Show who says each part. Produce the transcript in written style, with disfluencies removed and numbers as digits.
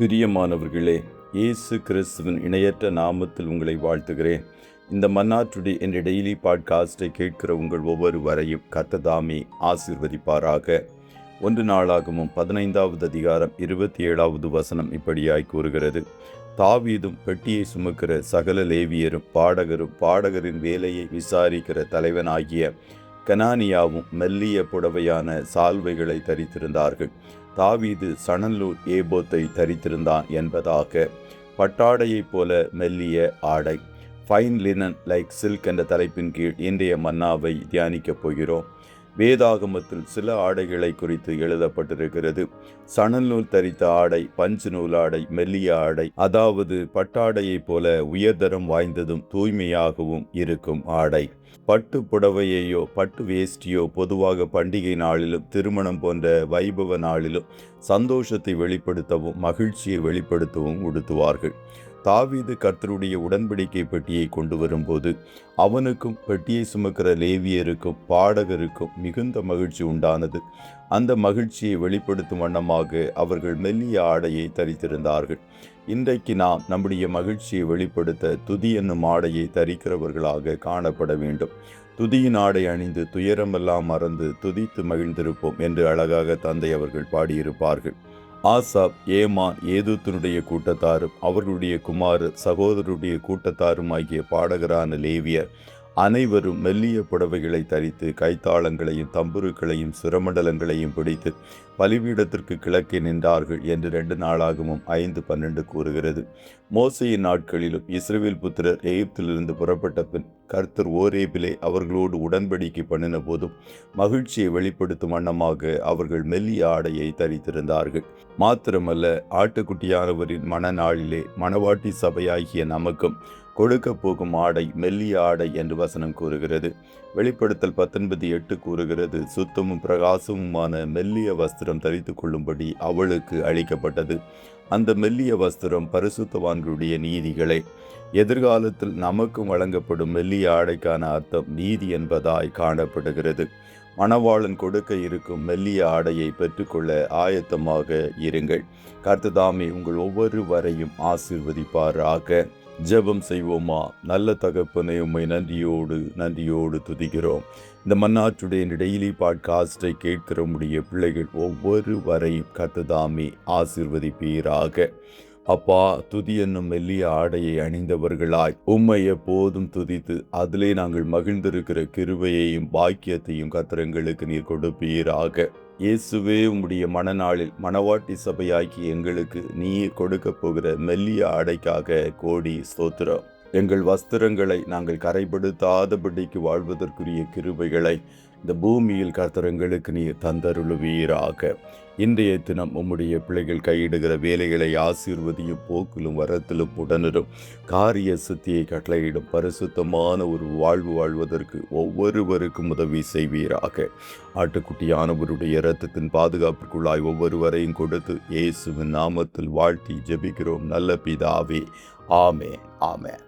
Speaker 1: பிரியமானவர்களே, இயேசு கிறிஸ்துவின் இணையற்ற நாமத்தில் உங்களை வாழ்த்துகிறேன். இந்த மன்னா டுடே என்ற டெய்லி பாட்காஸ்டை கேட்கிற உங்கள் ஒவ்வொருவரையும் கர்த்தர் தாமே ஆசீர்வதிப்பாராக. 1 நாளாகமம் 15வது அதிகாரம் 27வது வசனம் இப்படியாய் கூறுகிறது: தாவீதும் பெட்டியை சுமக்கிற சகல லேவியரும் பாடகரின் வேலையை விசாரிக்கிற தலைவனாகிய கனானியாவும் மெல்லிய புடவையான சால்வைகளை தரித்திருந்தார்கள். தாவீது சணல்நூல் ஏபோத்தை தரித்திருந்தான் என்பதாக. பட்டாடையைப் போல மெல்லிய ஆடை, ஃபைன் லினன் லைக் சில்க் என்ற தலைப்பின் கீழ் இன்றைய மன்னாவை தியானிக்கப் போகிறோம். வேதாகமத்தில் சில ஆடைகளை குறித்து எழுதப்பட்டிருக்கிறது. சணல் நூல் தரித்த ஆடை, பஞ்சு நூல் ஆடை, மெல்லிய ஆடை, அதாவது பட்டாடையைப் போல உயர்தரம் வாய்ந்ததும் தூய்மையாகவும் இருக்கும் ஆடை. பட்டு புடவையையோ பட்டு வேஷ்டியோ பொதுவாக பண்டிகை நாளிலும் திருமணம் போன்ற வைபவ நாளிலும் சந்தோஷத்தை வெளிப்படுத்தவும் மகிழ்ச்சியை வெளிப்படுத்தவும் உடுத்துவார்கள். தாவீது கர்த்தருடைய உடன்படிக்கை பெட்டியை கொண்டு வரும்போது அவனுக்கும் பெட்டியை சுமக்கிற லேவியருக்கும் பாடகருக்கும் மிகுந்த மகிழ்ச்சி உண்டானது. அந்த மகிழ்ச்சியை வெளிப்படுத்தும் வண்ணமாக அவர்கள் மெல்லிய ஆடையை தரித்திருந்தார்கள். இன்றைக்கு நாம் நம்முடைய மகிழ்ச்சியை வெளிப்படுத்த துதி என்னும் ஆடையை தரிக்கிறவர்களாக காணப்பட வேண்டும். துதியின் ஆடை அணிந்து துயரமெல்லாம் மறந்து துதித்து மகிழ்ந்திருப்போம் என்று அழகாக தந்தை அவர்கள் பாடியிருப்பார்கள். ஆசாப், ஏமான், ஏதூத்தினுடைய கூட்டத்தாரும் அவர்களுடைய குமாரர் சகோதரருடைய கூட்டத்தாரும் ஆகிய பாடகரான லேவியர் அனைவரும் மெல்லிய புடவைகளை தரித்து கைத்தாளங்களையும் தம்புருக்களையும் சுரமண்டலங்களையும் பிடித்து பலிபீடத்திற்கு கிழக்கே நின்றார்கள் என்று 2 நாளாகமும் 5:12 கூறுகிறது. மோசேயின் நாட்களிலும் இஸ்ரவேல் புத்திரர் எகிப்திலிருந்து புறப்பட்ட பின் கர்த்தர் ஓரேபிலே அவர்களோடு உடன்படிக்கை பண்ணின போதும் மகிழ்ச்சியை வெளிப்படுத்தும் வண்ணமாக அவர்கள் மெல்லிய ஆடையை தரித்திருந்தார்கள். மாத்திரமல்ல, ஆட்டுக்குட்டியானவரின் மணநாளிலே மணவாட்டி சபையாகிய நமக்கும் கொடுக்க போகும் ஆடை மெல்லிய ஆடை என்று வசனம் கூறுகிறது. வெளிப்படுத்தல் 19:8 கூறுகிறது: சுத்தமும் பிரகாசமுமான மெல்லிய வஸ்திரம் தரித்து கொள்ளும்படி அவளுக்கு அளிக்கப்பட்டது. அந்த மெல்லிய வஸ்திரம் பரிசுத்தவான்களுடைய நீதிகளை. எதிர்காலத்தில் நமக்கும் வழங்கப்படும் மெல்லிய ஆடைக்கான அர்த்தம் நீதி என்பதாய் காணப்படுகிறது. மணவாளன் கொடுக்க இருக்கும் மெல்லிய ஆடையை பெற்றுக்கொள்ள ஆயத்தமாக இருங்கள். கர்த்தர் தாமே உங்கள் ஒவ்வொருவரையும் ஆசீர்வதிப்பாராக. ஜெபம் செய்வோமா? நல்ல தகப்பனே, உம்மை நன்றியோடு துதிக்கிறோம். இந்த மன்னா டுடே டெய்லி பாட்காஸ்டை கேட்கிற உம்முடைய பிள்ளைகள் ஒவ்வொருவரையும் கர்த்தர் தாமே ஆசீர்வதிப்பீராக. அப்பா, துதி என்னும் மெல்லிய ஆடையை அணிந்தவர்களாய் உம்மை எப்போதும் துதித்து அதிலே நாங்கள் மகிழ்ந்திருக்கிற கிருபையையும் பாக்கியத்தையும் கர்த்தர் எங்களுக்கு நீர் கொடுப்பீராக. இயேசுவே, உம்முடைய மணநாளில் மணவாட்டி சபையாக்கி எங்களுக்கு நீர் கொடுக்க போகிற மெல்லிய ஆடைக்காக கோடி ஸ்தோத்திரம். எங்கள் வஸ்திரங்களை நாங்கள் கரைப்படுத்தாதபடிக்கு வாழ்வதற்குரிய கிருபைகளை இந்த பூமியில் கர்த்தர் எங்களுக்கு நீர் தந்தருளுவீராக. இன்றைய தினம் உம்முடைய பிள்ளைகள் கையிடுகிற வேலைகளை ஆசீர்வதியும், போக்கிலும் வரத்திலும் உடனரும் காரிய சித்தியை கட்டளையிடும் பரிசுத்தமான ஒரு வாழ்வு வாழ்வதற்கு ஒவ்வொருவருக்கும் உதவி செய்வீராக. ஆட்டுக்குட்டியானவருடைய இரத்தத்தின் பாதுகாப்பிற்குள்ளாய் ஒவ்வொருவரையும் கொடுத்து இயேசுவின் நாமத்தில் வாழ்த்தி ஜெபிக்கிறோம் நல்ல பிதாவே. ஆமென், ஆமென்.